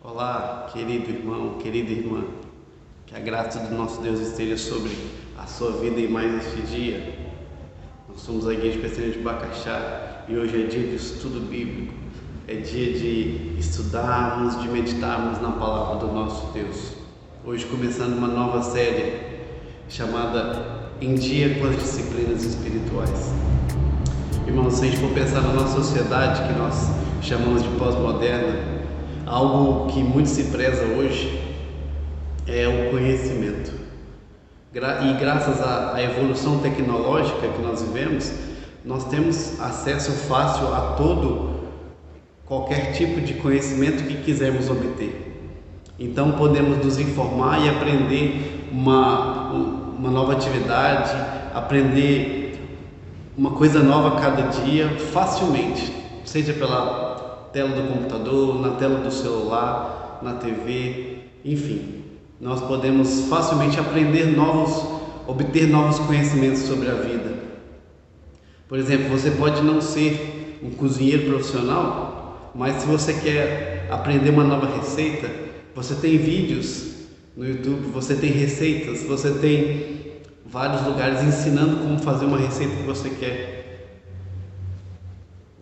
Olá, querido irmão, querida irmã, que a graça do nosso Deus esteja sobre a sua vida em mais este dia. Nós somos a Igreja Presbiteriana de Bacaxá e hoje é dia de estudo bíblico, é dia de estudarmos, de meditarmos na palavra do nosso Deus. Hoje começando uma nova série chamada Em Dia com as Disciplinas Espirituais. Irmãos, se a gente for pensar na nossa sociedade que nós chamamos de pós-moderna, algo que muito se preza hoje é o conhecimento. E graças à evolução tecnológica que nós vivemos, nós temos acesso fácil a qualquer tipo de conhecimento que quisermos obter. Então podemos nos informar e aprender uma nova atividade, aprender uma coisa nova a cada dia facilmente, seja pela tela do computador, na tela do celular, na TV, enfim. Nós podemos facilmente obter novos conhecimentos sobre a vida. Por exemplo, você pode não ser um cozinheiro profissional, mas se você quer aprender uma nova receita, você tem vídeos no YouTube, você tem receitas, você tem vários lugares ensinando como fazer uma receita que você quer.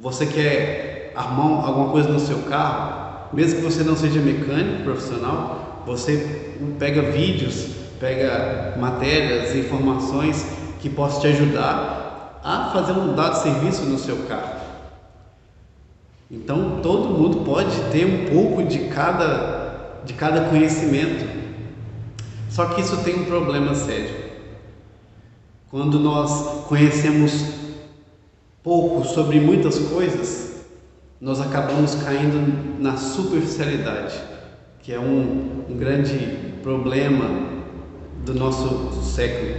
Você quer arrumar alguma coisa no seu carro, mesmo que você não seja mecânico profissional, você pega vídeos, pega matérias, informações que possam te ajudar a fazer um dado serviço no seu carro. Então todo mundo pode ter um pouco de cada conhecimento. Só que isso tem um problema sério. Quando nós conhecemos pouco sobre muitas coisas, nós acabamos caindo na superficialidade, que é um grande problema do nosso século.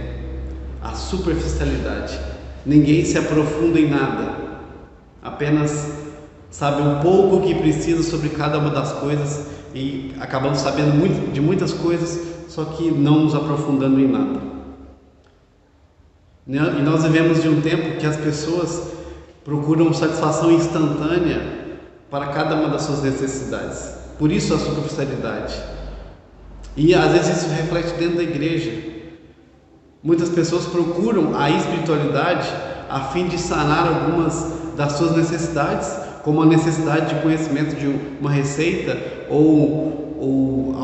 A superficialidade. Ninguém se aprofunda em nada, apenas sabe um pouco o que precisa sobre cada uma das coisas e acabamos sabendo de muitas coisas, só que não nos aprofundando em nada. E nós vivemos de um tempo que as pessoas procuram satisfação instantânea para cada uma das suas necessidades. Por isso a superficialidade. E às vezes isso reflete dentro da igreja. Muitas pessoas procuram a espiritualidade a fim de sanar algumas das suas necessidades, como a necessidade de conhecimento de uma receita ou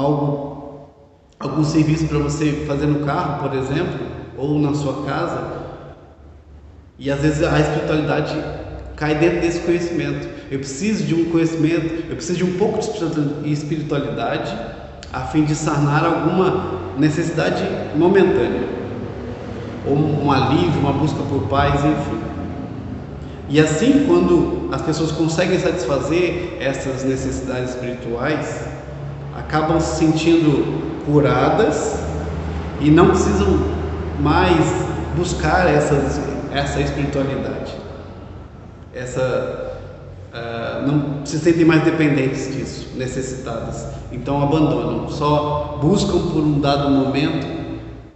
algum serviço para você fazer no carro, por exemplo, ou na sua casa. E às vezes a espiritualidade cai dentro desse conhecimento. Eu preciso de um conhecimento, eu preciso de um pouco de espiritualidade a fim de sanar alguma necessidade momentânea, ou um alívio, uma busca por paz, enfim. E assim, quando as pessoas conseguem satisfazer essas necessidades espirituais, acabam se sentindo curadas e não precisam mais buscar essa espiritualidade. Não se sentem mais dependentes disso, necessitadas. Então abandonam, só buscam por um dado momento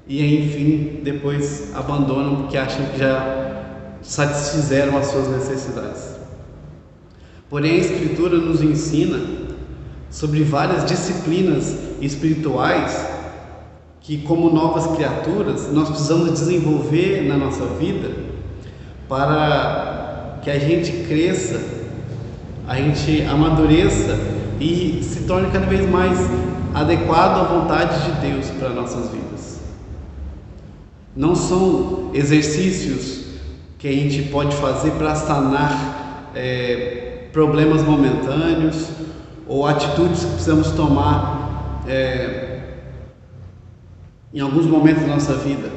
e enfim depois abandonam porque acham que já satisfizeram as suas necessidades. Porém a Escritura nos ensina sobre várias disciplinas espirituais que, como novas criaturas, nós precisamos desenvolver na nossa vida para que a gente cresça, a gente amadureça e se torne cada vez mais adequado à vontade de Deus para nossas vidas. Não são exercícios que a gente pode fazer para sanar problemas momentâneos ou atitudes que precisamos tomar em alguns momentos da nossa vida,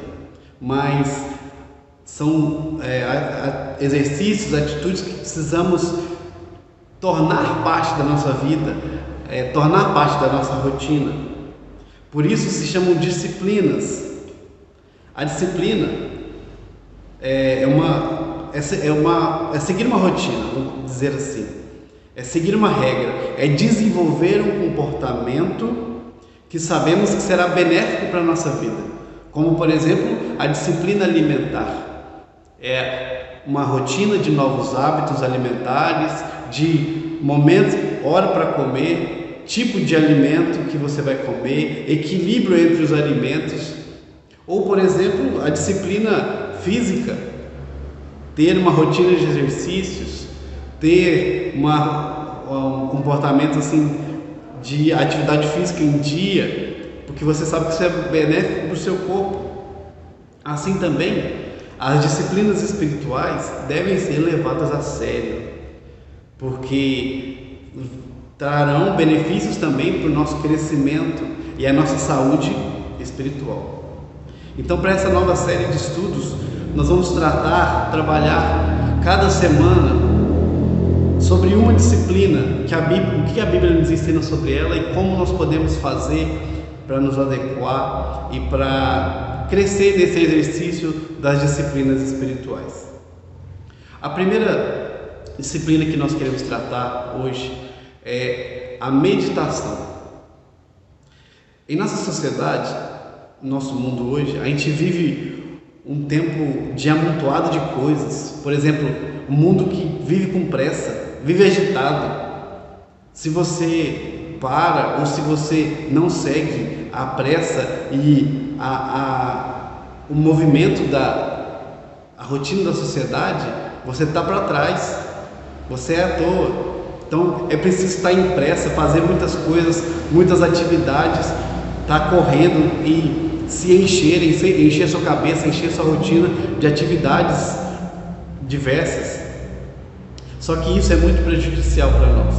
mas são exercícios, atitudes que precisamos tornar parte da nossa vida, tornar parte da nossa rotina. Por isso se chamam disciplinas. A disciplina é seguir uma rotina, vamos dizer assim. É seguir uma regra, é desenvolver um comportamento que sabemos que será benéfico para a nossa vida. Como, por exemplo, a disciplina alimentar. É uma rotina de novos hábitos alimentares, de momentos, hora para comer, tipo de alimento que você vai comer, equilíbrio entre os alimentos, ou, por exemplo, a disciplina física, ter uma rotina de exercícios, ter um comportamento assim de atividade física em dia, porque você sabe que isso é benéfico para o seu corpo. Assim também, as disciplinas espirituais devem ser levadas a sério, porque trarão benefícios também para o nosso crescimento e a nossa saúde espiritual. Então, para essa nova série de estudos, nós vamos trabalhar cada semana sobre uma disciplina, o que a Bíblia nos ensina sobre ela e como nós podemos fazer para nos adequar e para crescer nesse exercício das disciplinas espirituais. A primeira disciplina que nós queremos tratar hoje é a meditação. Em nossa sociedade, no nosso mundo hoje, a gente vive um tempo de amontoado de coisas. Por exemplo, um mundo que vive com pressa, vive agitado. Se você para ou se você não segue a pressa e o movimento a rotina da sociedade, você está para trás, você é à toa. Então é preciso estar em pressa, fazer muitas coisas, muitas atividades, estar correndo e se encher sua cabeça, encher sua rotina de atividades diversas. Só que isso é muito prejudicial para nós.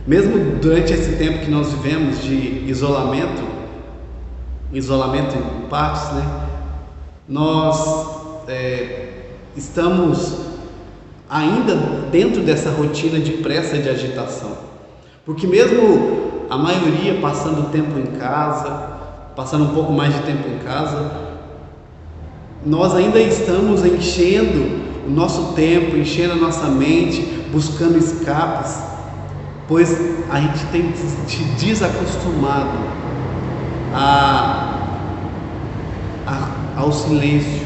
Mesmo durante esse tempo que nós vivemos de isolamento em partes, nós estamos ainda dentro dessa rotina de pressa e de agitação, porque mesmo a maioria passando tempo em casa, passando um pouco mais de tempo em casa, nós ainda estamos enchendo o nosso tempo, enchendo a nossa mente, buscando escapes, pois a gente tem se desacostumado ao silêncio,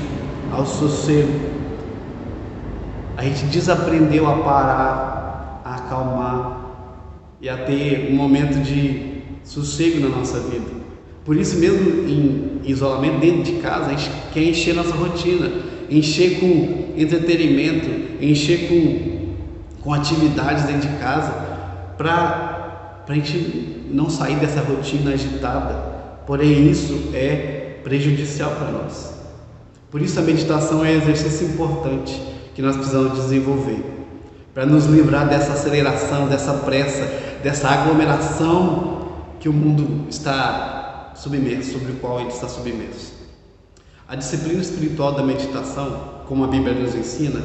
ao sossego. A gente desaprendeu a parar, a acalmar e a ter um momento de sossego na nossa vida. Por isso mesmo, em isolamento dentro de casa, a gente quer encher nossa rotina, encher com entretenimento, encher com atividades dentro de casa, para a gente não sair dessa rotina agitada. Porém, isso é prejudicial para nós. Por isso a meditação é um exercício importante que nós precisamos desenvolver, para nos livrar dessa aceleração, dessa pressa, dessa aglomeração que o mundo está submerso, sobre o qual ele está submerso. A disciplina espiritual da meditação, como a Bíblia nos ensina,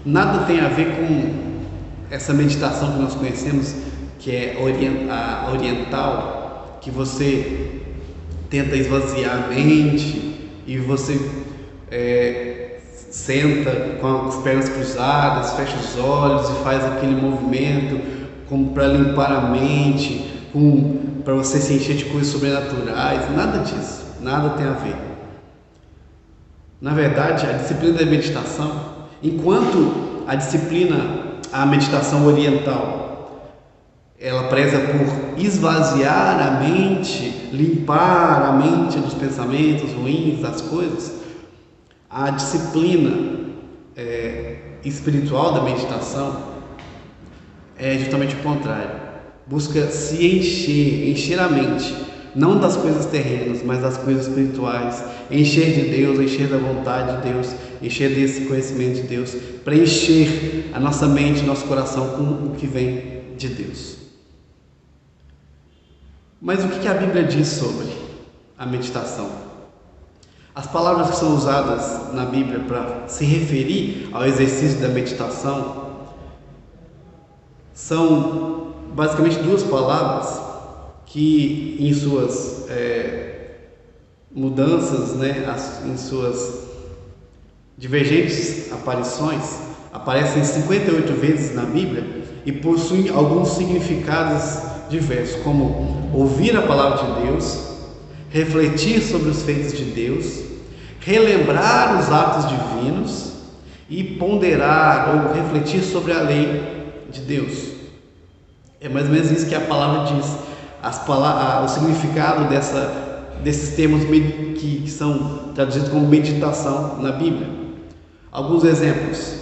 nada tem a ver com essa meditação que nós conhecemos, que é a oriental, que você tenta esvaziar a mente e você senta com as pernas cruzadas, fecha os olhos e faz aquele movimento como para limpar a mente, para você se encher de coisas sobrenaturais. Nada disso, nada tem a ver. Na verdade, a disciplina da meditação, enquanto a meditação oriental, ela preza por esvaziar a mente, limpar a mente dos pensamentos ruins, das coisas, a disciplina espiritual da meditação é justamente o contrário. Busca se encher a mente, não das coisas terrenas, mas das coisas espirituais, encher de Deus, encher da vontade de Deus, encher desse conhecimento de Deus, para encher a nossa mente, nosso coração com o que vem de Deus. Mas o que a Bíblia diz sobre a meditação? As palavras que são usadas na Bíblia para se referir ao exercício da meditação são basicamente duas palavras que em suas mudanças, em suas divergentes aparições, aparecem 58 vezes na Bíblia e possuem alguns significados diversos, como ouvir a palavra de Deus, refletir sobre os feitos de Deus, relembrar os atos divinos e ponderar ou refletir sobre a lei de Deus. É mais ou menos isso que a palavra diz. O significado desses termos que são traduzidos como meditação na Bíblia. Alguns exemplos.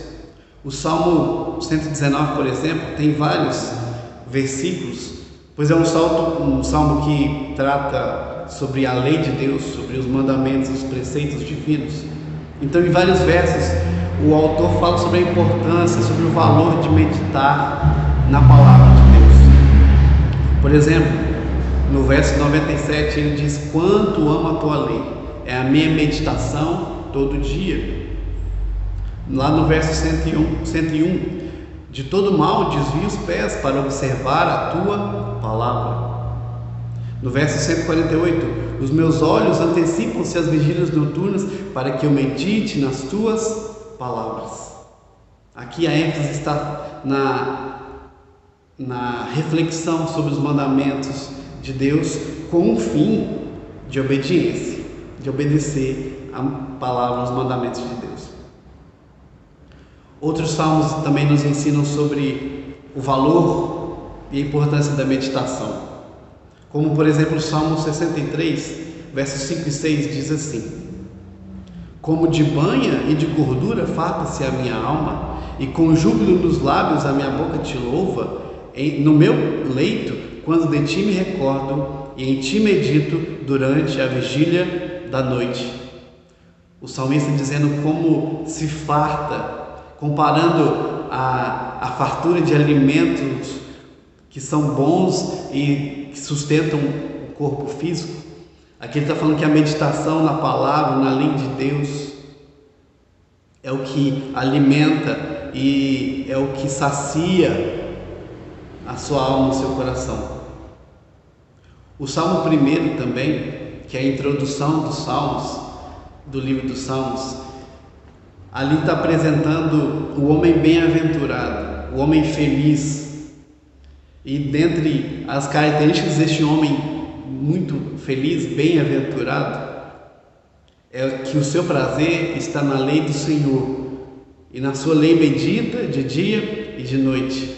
O Salmo 119, por exemplo, tem vários versículos, pois é um salmo que trata sobre a lei de Deus, sobre os mandamentos, os preceitos divinos. Então, em vários versos, o autor fala sobre a importância, sobre o valor de meditar na palavra de Deus. Por exemplo, no verso 97 ele diz: quanto amo a tua lei, é a minha meditação todo dia. Lá no verso 101, de todo mal desvia os pés para observar a tua palavra. No verso 148, os meus olhos antecipam-se às vigílias noturnas para que eu medite nas tuas palavras. Aqui a ênfase está na reflexão sobre os mandamentos de Deus com o fim de obediência, de obedecer a palavra, os mandamentos de Deus. Outros salmos também nos ensinam sobre o valor e a importância da meditação. Como, por exemplo, o Salmo 63, versos 5 e 6 diz assim: como de banha e de gordura farta-se a minha alma, e com júbilo nos lábios a minha boca te louva. No meu leito, quando de ti me recordo, e em ti medito durante a vigília da noite. O salmista dizendo como se farta, comparando a fartura de alimentos que são bons e que sustentam o corpo físico. Aqui ele está falando que a meditação na palavra, na lei de Deus, é o que alimenta e é o que sacia a sua alma, o seu coração. O Salmo 1 também, que é a introdução dos Salmos, do livro dos Salmos, ali está apresentando o homem bem-aventurado, o homem feliz. E dentre as características deste homem muito feliz, bem-aventurado, é que o seu prazer está na lei do Senhor, e na sua lei medita de dia e de noite.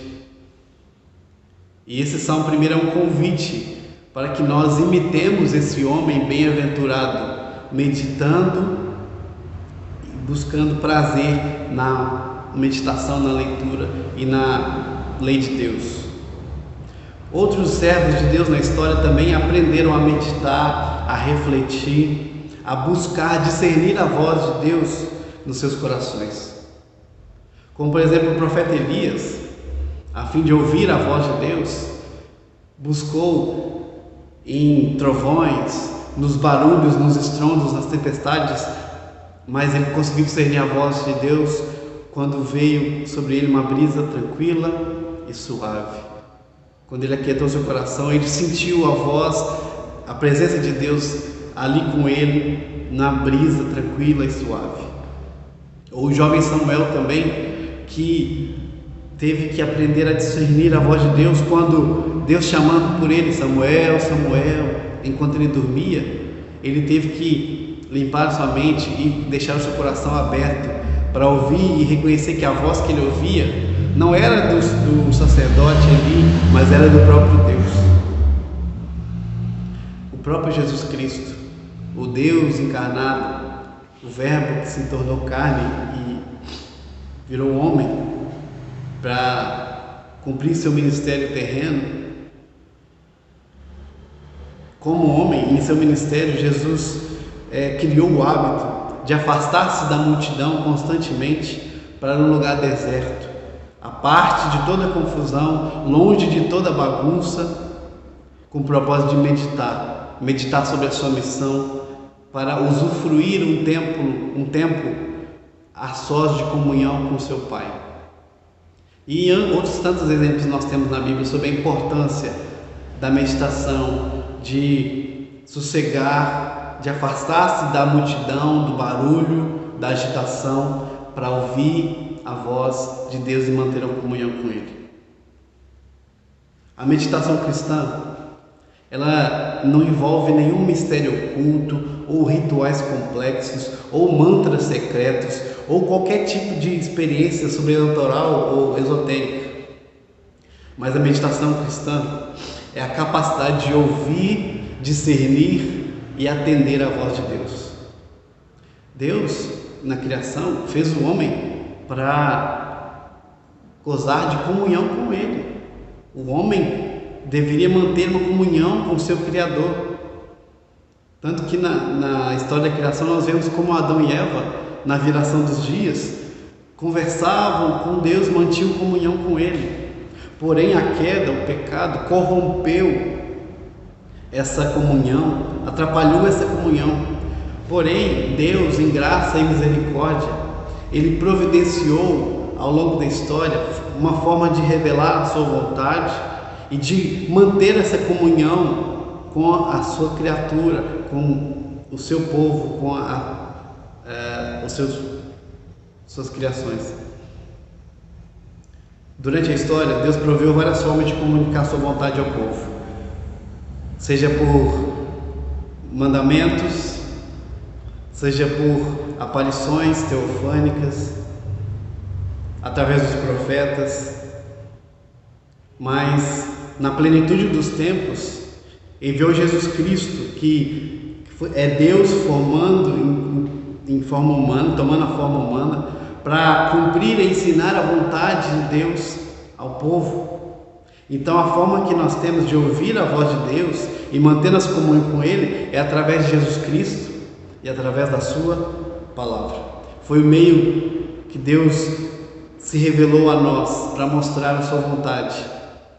E esse Salmo 1 é um convite para que nós imitemos esse homem bem-aventurado, meditando e buscando prazer na meditação, na leitura e na lei de Deus. Outros servos de Deus na história também aprenderam a meditar, a refletir, a buscar discernir a voz de Deus nos seus corações. Como, por exemplo, o profeta Elias, a fim de ouvir a voz de Deus, buscou em trovões, nos barulhos, nos estrondos, nas tempestades, mas ele conseguiu discernir a voz de Deus quando veio sobre ele uma brisa tranquila e suave. Quando ele aquietou seu coração, ele sentiu a voz, a presença de Deus ali com ele, na brisa tranquila e suave. Ou o jovem Samuel também, que teve que aprender a discernir a voz de Deus quando Deus chamando por ele: Samuel, Samuel, enquanto ele dormia, ele teve que limpar sua mente e deixar o seu coração aberto para ouvir e reconhecer que a voz que ele ouvia não era do sacerdote ali, mas era do próprio Deus. O próprio Jesus Cristo, o Deus encarnado, o Verbo que se tornou carne e virou homem para cumprir seu ministério terreno. Como homem, em seu ministério, Jesus criou o hábito de afastar-se da multidão constantemente para um lugar deserto, à parte de toda confusão, longe de toda bagunça, com o propósito de meditar sobre a sua missão, para usufruir um tempo a sós de comunhão com seu Pai. E outros tantos exemplos nós temos na Bíblia sobre a importância da meditação, de sossegar, de afastar-se da multidão, do barulho, da agitação, para ouvir a voz de Deus e manter a comunhão com Ele. A meditação cristã, ela não envolve nenhum mistério oculto, ou rituais complexos, ou mantras secretos, ou qualquer tipo de experiência sobrenatural ou esotérica. Mas a meditação cristã é a capacidade de ouvir, discernir e atender à voz de Deus. Deus, na criação, fez o homem para gozar de comunhão com Ele. O homem deveria manter uma comunhão com o seu Criador. Tanto que na história da criação nós vemos como Adão e Eva, na viração dos dias, conversavam com Deus, mantinham comunhão com Ele. Porém a queda, o pecado, corrompeu essa comunhão, atrapalhou essa comunhão. Porém, Deus, em graça e misericórdia, Ele providenciou ao longo da história uma forma de revelar a sua vontade e de manter essa comunhão com a sua criatura, com o seu povo, com suas criações. Durante a história, Deus proveu várias formas de comunicar sua vontade ao povo, seja por mandamentos, seja por aparições teofânicas, através dos profetas, mas na plenitude dos tempos enviou Jesus Cristo, que é Deus formando em forma humana, tomando a forma humana, para cumprir e ensinar a vontade de Deus ao povo. Então a forma que nós temos de ouvir a voz de Deus e manter nossa comunhão com Ele é através de Jesus Cristo e através da sua palavra. Foi o meio que Deus se revelou a nós para mostrar a sua vontade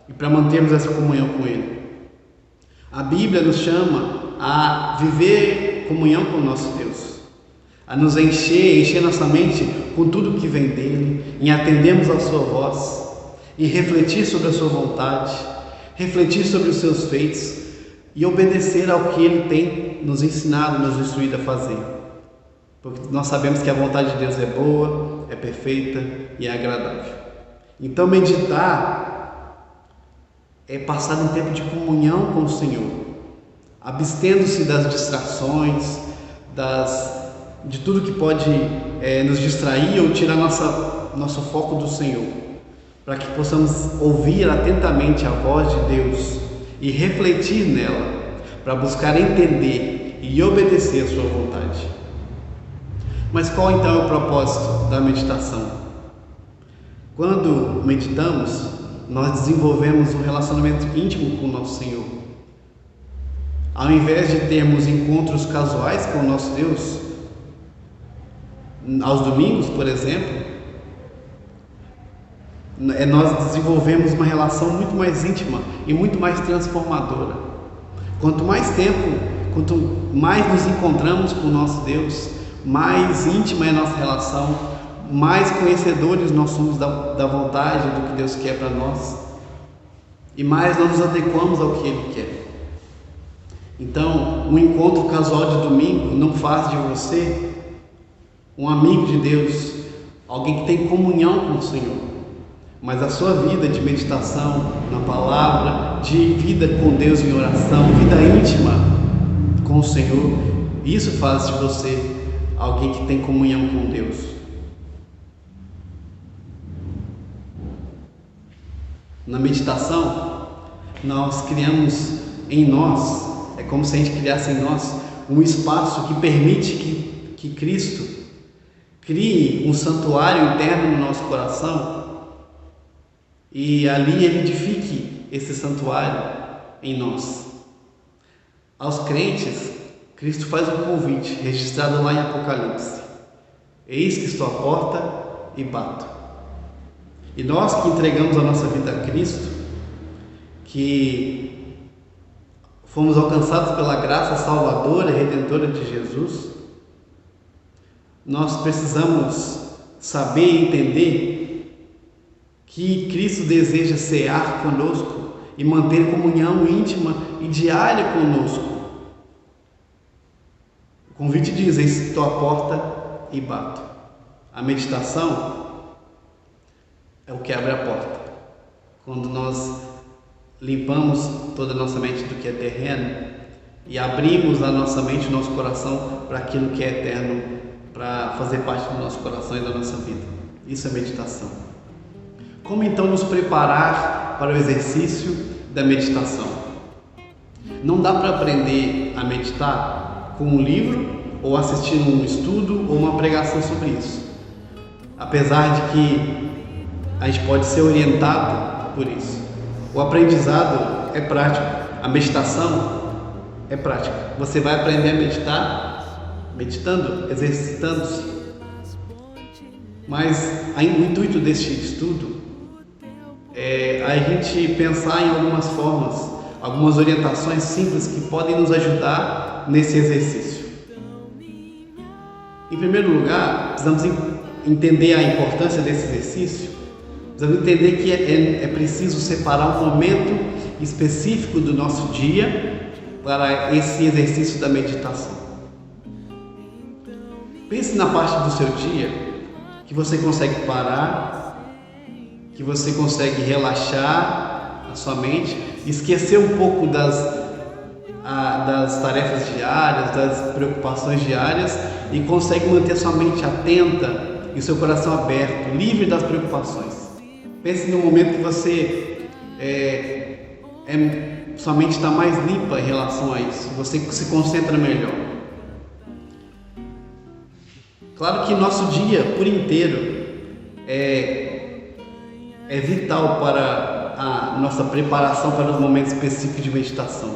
e para mantermos essa comunhão com Ele. A Bíblia nos chama a viver comunhão com o nosso Deus, a nos encher nossa mente com tudo que vem dele, em atendermos a sua voz, em refletir sobre a sua vontade, refletir sobre os seus feitos e obedecer ao que ele tem nos ensinado, nos instruído a fazer. Porque nós sabemos que a vontade de Deus é boa, é perfeita e é agradável. Então meditar é passar um tempo de comunhão com o Senhor, abstendo-se das distrações, de tudo que pode nos distrair ou tirar nosso foco do Senhor, para que possamos ouvir atentamente a voz de Deus e refletir nela, para buscar entender e obedecer a sua vontade. Mas qual então é o propósito da meditação? Quando meditamos, nós desenvolvemos um relacionamento íntimo com o nosso Senhor. Ao invés de termos encontros casuais com o nosso Deus, aos domingos, por exemplo, nós desenvolvemos uma relação muito mais íntima e muito mais transformadora. Quanto mais nos encontramos com o nosso Deus, mais íntima é a nossa relação, mais conhecedores nós somos da vontade do que Deus quer para nós e mais nós nos adequamos ao que Ele quer. Então, um encontro casual de domingo não faz de você um amigo de Deus, alguém que tem comunhão com o Senhor, mas a sua vida de meditação na palavra, de vida com Deus em oração, vida íntima com o Senhor, isso faz de você alguém que tem comunhão com Deus. Na meditação, nós criamos em nós, é como se a gente criasse em nós um espaço que permite que Cristo crie um santuário interno no nosso coração e ali Ele edifique esse santuário em nós. Aos crentes, Cristo faz um convite registrado lá em Apocalipse: eis que estou à porta e bato. E nós que entregamos a nossa vida a Cristo, que fomos alcançados pela graça salvadora e redentora de Jesus, nós precisamos saber e entender que Cristo deseja cear conosco e manter comunhão íntima e diária conosco. O convite diz: eis que estou à porta e bato. A meditação é o que abre a porta. Quando nós limpamos toda a nossa mente do que é terreno e abrimos a nossa mente, o nosso coração para aquilo que é eterno, para fazer parte do nosso coração e da nossa vida. Isso é meditação. Como então nos preparar para o exercício da meditação. Não dá para aprender a meditar com um livro ou assistindo um estudo ou uma pregação sobre isso. Apesar de que a gente pode ser orientado por isso. O aprendizado é prático, a meditação é prática. Você vai aprender a meditar meditando, exercitando-se. Mas o intuito deste estudo é a gente pensar em algumas formas, algumas orientações simples que podem nos ajudar nesse exercício. Em primeiro lugar, precisamos entender a importância desse exercício. Precisamos entender que é preciso separar um momento específico do nosso dia para esse exercício da meditação. Pense na parte do seu dia que você consegue parar, que você consegue relaxar a sua mente, esquecer um pouco das tarefas diárias, das preocupações diárias e consegue manter sua mente atenta e o seu coração aberto, livre das preocupações. Pense no momento que você sua mente está mais limpa em relação a isso, você se concentra melhor. Claro que nosso dia por inteiro é vital para a nossa preparação para os momentos específicos de meditação.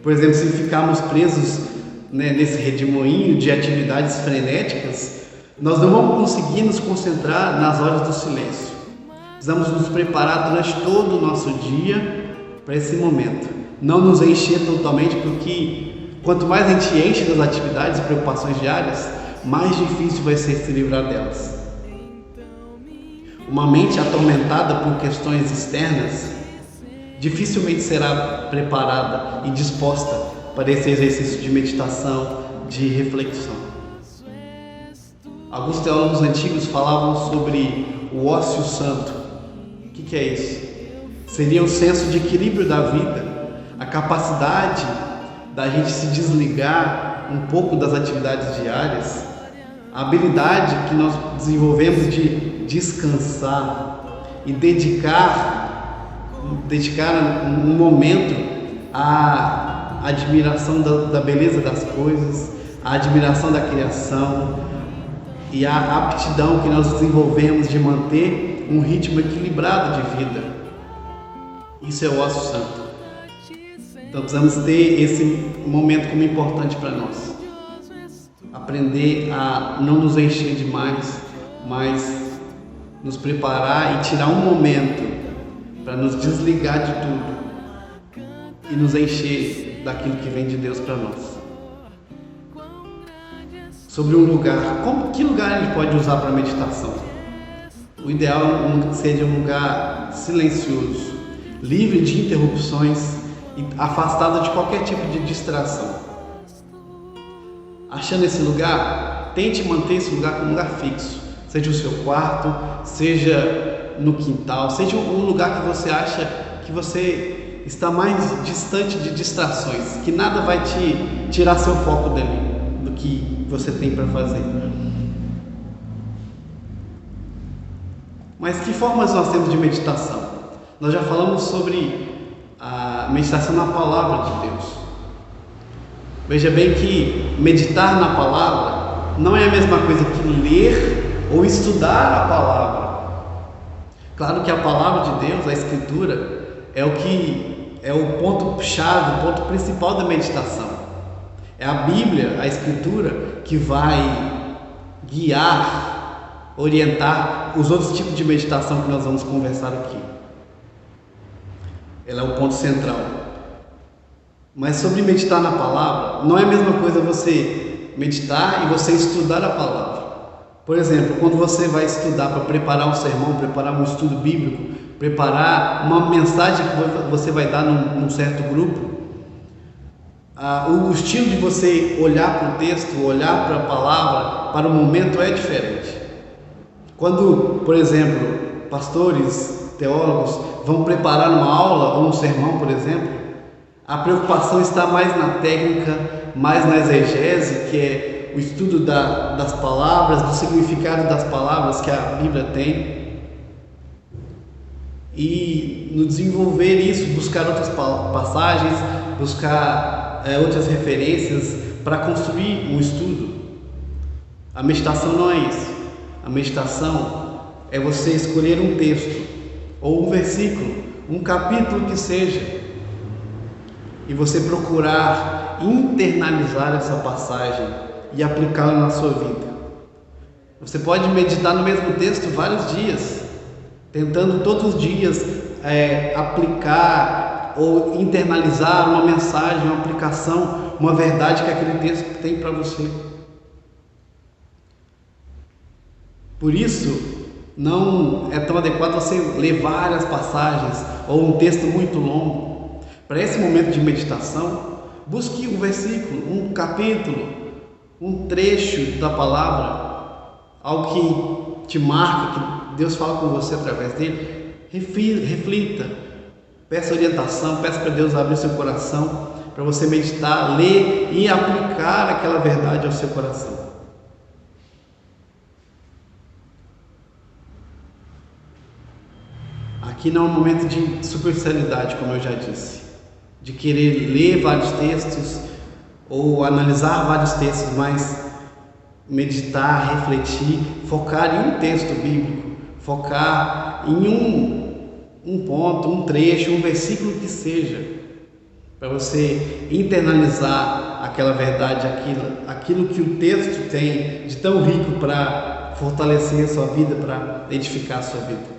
Por exemplo, se ficarmos presos nesse redemoinho de atividades frenéticas, nós não vamos conseguir nos concentrar nas horas do silêncio. Precisamos nos preparar durante todo o nosso dia para esse momento. Não nos encher totalmente, porque quanto mais a gente enche das atividades e preocupações diárias, mais difícil vai ser se livrar delas. Uma mente atormentada por questões externas dificilmente será preparada e disposta para esse exercício de meditação, de reflexão. Alguns teólogos antigos falavam sobre o ócio santo. O que é isso? Seria o senso de equilíbrio da vida, a capacidade da gente se desligar um pouco das atividades diárias, a habilidade que nós desenvolvemos de descansar e dedicar um momento à admiração da beleza das coisas, à admiração da criação e à aptidão que nós desenvolvemos de manter um ritmo equilibrado de vida. Isso é o ócio santo. Então precisamos ter esse momento como importante para nós. Aprender a não nos encher demais, mas nos preparar e tirar um momento para nos desligar de tudo e nos encher daquilo que vem de Deus para nós. Sobre um lugar, que lugar a gente pode usar para meditação? O ideal seja um lugar silencioso, livre de interrupções e afastado de qualquer tipo de distração. Achando esse lugar, tente manter esse lugar como um lugar fixo, seja o seu quarto, seja no quintal, seja um lugar que você acha que você está mais distante de distrações, que nada vai te tirar seu foco dali, do que você tem para fazer. Mas que formas nós temos de meditação? Nós já falamos sobre a meditação na palavra de Deus. Veja bem que meditar na palavra não é a mesma coisa que ler ou estudar a palavra. Claro que a palavra de Deus, a Escritura, é o ponto-chave, o ponto principal da meditação. É a Bíblia, a Escritura, que vai guiar, orientar os outros tipos de meditação que nós vamos conversar aqui. Ela é o ponto central. Mas sobre meditar na palavra, não é a mesma coisa você meditar e você estudar a palavra. Por exemplo, quando você vai estudar para preparar um sermão, preparar um estudo bíblico, preparar uma mensagem que você vai dar num certo grupo, o estilo de você olhar para o texto, olhar para a palavra, para o momento é diferente. Quando, por exemplo, pastores, teólogos vão preparar uma aula ou um sermão, por exemplo, a preocupação está mais na técnica, mais na exegese, que é o estudo das palavras, do significado das palavras que a Bíblia tem. e no desenvolver isso, buscar outras passagens, buscar outras referências para construir um estudo. A meditação não é isso. A meditação é você escolher um texto ou um versículo, um capítulo que seja, e você procurar internalizar essa passagem e aplicá-la na sua vida. Você pode meditar no mesmo texto vários dias, tentando todos os dias aplicar ou internalizar uma mensagem, uma aplicação, uma verdade que aquele texto tem para você. Por isso, não é tão adequado você ler várias passagens ou um texto muito longo. Para esse momento de meditação, busque um versículo, um capítulo, um trecho da palavra, algo que te marca, que Deus fala com você através dele. Reflita, peça orientação, peça para Deus abrir seu coração, para você meditar, ler e aplicar aquela verdade ao seu coração. Aqui não é um momento de superficialidade, como eu já disse, de querer ler vários textos ou analisar vários textos, mas meditar, refletir, focar em um texto bíblico, focar em um ponto, um trecho, um versículo que seja, para você internalizar aquela verdade, aquilo que o texto tem de tão rico para fortalecer a sua vida, para edificar a sua vida.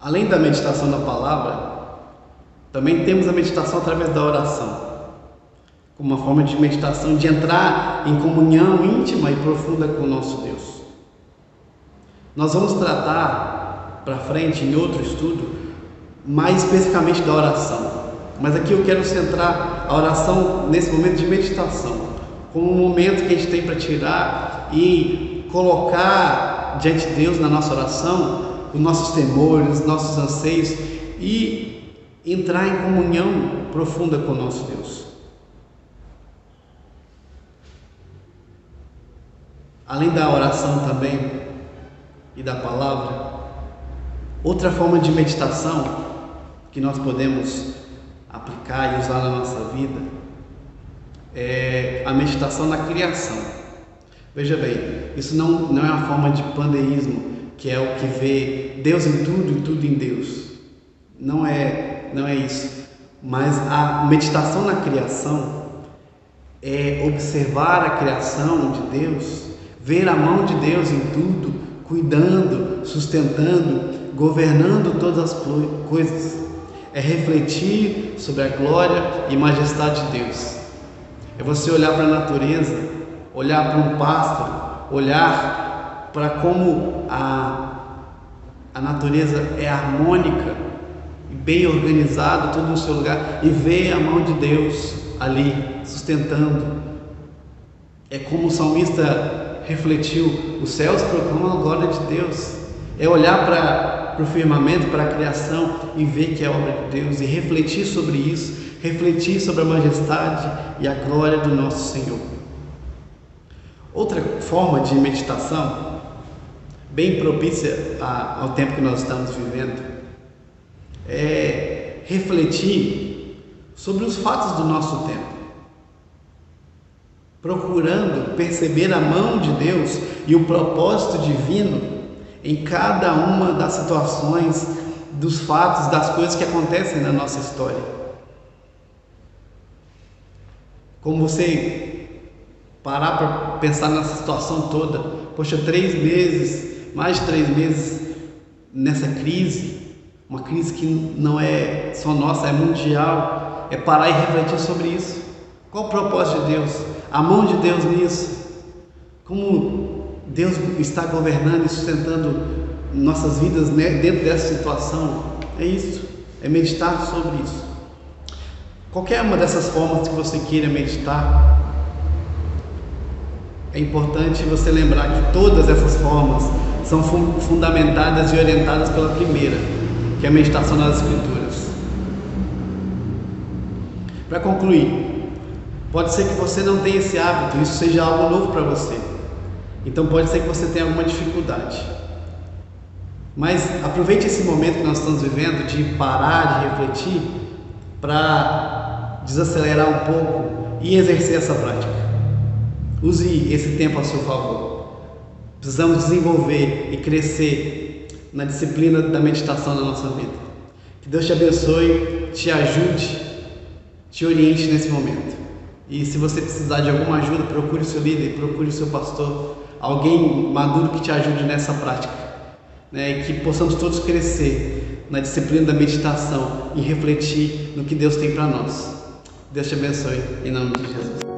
Além da meditação da palavra, também temos a meditação através da oração, como uma forma de meditação, de entrar em comunhão íntima e profunda com o nosso Deus. Nós vamos tratar para frente, em outro estudo, mais especificamente da oração, mas aqui eu quero centrar a oração nesse momento de meditação, como um momento que a gente tem para tirar e colocar diante de Deus na nossa oração os nossos temores, os nossos anseios e entrar em comunhão profunda com o nosso Deus. Além da oração também e da palavra, outra forma de meditação que nós podemos aplicar e usar na nossa vida é a meditação na criação. Veja bem, isso não é uma forma de pandeísmo, que é o que vê Deus em tudo e tudo em Deus. Não é isso. Mas a meditação na criação é observar a criação de Deus, ver a mão de Deus em tudo, cuidando, sustentando, governando todas as coisas. É refletir sobre a glória e majestade de Deus. É você olhar para a natureza, olhar para um pássaro, olhar para como a natureza é harmônica e bem organizada, tudo no seu lugar, e ver a mão de Deus ali sustentando. É como o salmista refletiu: os céus proclamam a glória de Deus. É olhar para o firmamento, para a criação e ver que é obra de Deus, e refletir sobre isso, refletir sobre a majestade e a glória do nosso Senhor. Outra forma de meditação bem propícia ao tempo que nós estamos vivendo é refletir sobre os fatos do nosso tempo, procurando perceber a mão de Deus e o propósito divino em cada uma das situações, dos fatos, das coisas que acontecem na nossa história. Como você parar para pensar nessa situação toda, poxa, 3 meses, mais de 3 meses nessa crise, uma crise que não é só nossa, é mundial, é parar e refletir sobre isso. Qual o propósito de Deus? A mão de Deus nisso? Como Deus está governando e sustentando nossas vidas, né, dentro dessa situação? É isso, é meditar sobre isso. Qualquer uma dessas formas que você queira meditar, é importante você lembrar que todas essas formas são fundamentadas e orientadas pela primeira, que é a meditação nas Escrituras. Para concluir, pode ser que você não tenha esse hábito, isso seja algo novo para você. Então pode ser que você tenha alguma dificuldade. Mas aproveite esse momento que nós estamos vivendo de parar, de refletir, para desacelerar um pouco e exercer essa prática. Use esse tempo a seu favor. Precisamos desenvolver e crescer na disciplina da meditação na nossa vida. Que Deus te abençoe, te ajude, te oriente nesse momento. E se você precisar de alguma ajuda, procure o seu líder, procure o seu pastor, alguém maduro que te ajude nessa prática, né? E que possamos todos crescer na disciplina da meditação e refletir no que Deus tem para nós. Deus te abençoe, em nome de Jesus.